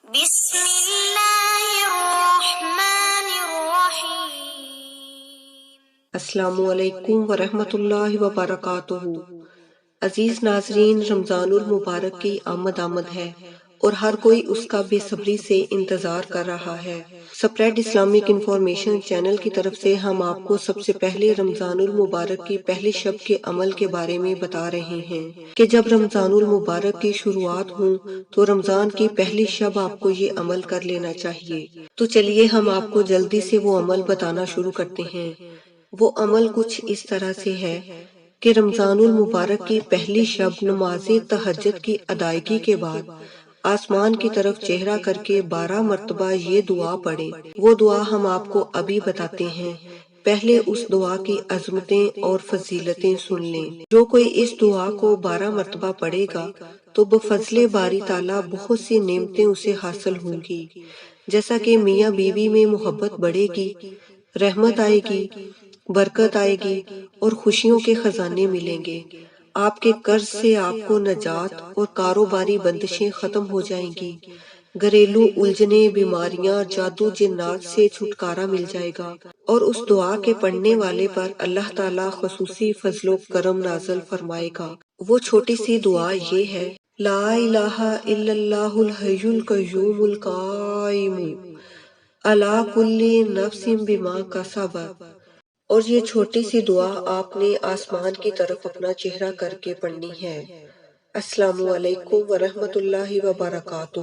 بسم اللہ الرحمن الرحیم۔ السلام علیکم ورحمۃ اللہ وبرکاتہ۔ عزیز ناظرین، رمضان المبارک کی آمد ہے اور ہر کوئی اس کا بے صبری سے انتظار کر رہا ہے۔ سپریڈ اسلامک انفارمیشن چینل کی طرف سے ہم آپ کو سب سے پہلے رمضان المبارک کی پہلی شب کے عمل کے بارے میں بتا رہے ہیں کہ جب رمضان المبارک کی شروعات ہوں تو رمضان کی پہلی شب آپ کو یہ عمل کر لینا چاہیے۔ تو چلیے ہم آپ کو جلدی سے وہ عمل بتانا شروع کرتے ہیں۔ وہ عمل کچھ اس طرح سے ہے کہ رمضان المبارک کی پہلی شب نماز تہجد کی ادائیگی کے بعد آسمان کی طرف چہرہ کر کے 12 مرتبہ یہ دعا پڑھیں۔ وہ دعا ہم آپ کو ابھی بتاتے ہیں، پہلے اس دعا کی عظمتیں اور فضیلتیں سن لیں۔ جو کوئی اس دعا کو 12 مرتبہ پڑھے گا تو بفضل باری تعالیٰ بہت سی نعمتیں اسے حاصل ہوں گی، جیسا کہ میاں بیوی میں محبت بڑھے گی، رحمت آئے گی، برکت آئے گی اور خوشیوں کے خزانے ملیں گے۔ آپ کے قرض سے آپ کو نجات اور کاروباری بندشیں ختم ہو جائیں گی، گھریلو الجھنیں، بیماریاں، جادو جنات سے چھٹکارا مل جائے گا اور اس دعا کے پڑھنے والے پر اللہ تعالیٰ خصوصی فضل و کرم نازل فرمائے گا۔ وہ چھوٹی سی دعا یہ ہے: لا الہ الا اللہ الحی القیوم القائم علی کل نفس بما کسبت۔ اور یہ چھوٹی سی دعا آپ نے آسمان کی طرف اپنا چہرہ کر کے پڑھنی ہے۔ السلام علیکم ورحمۃ اللہ وبرکاتہ۔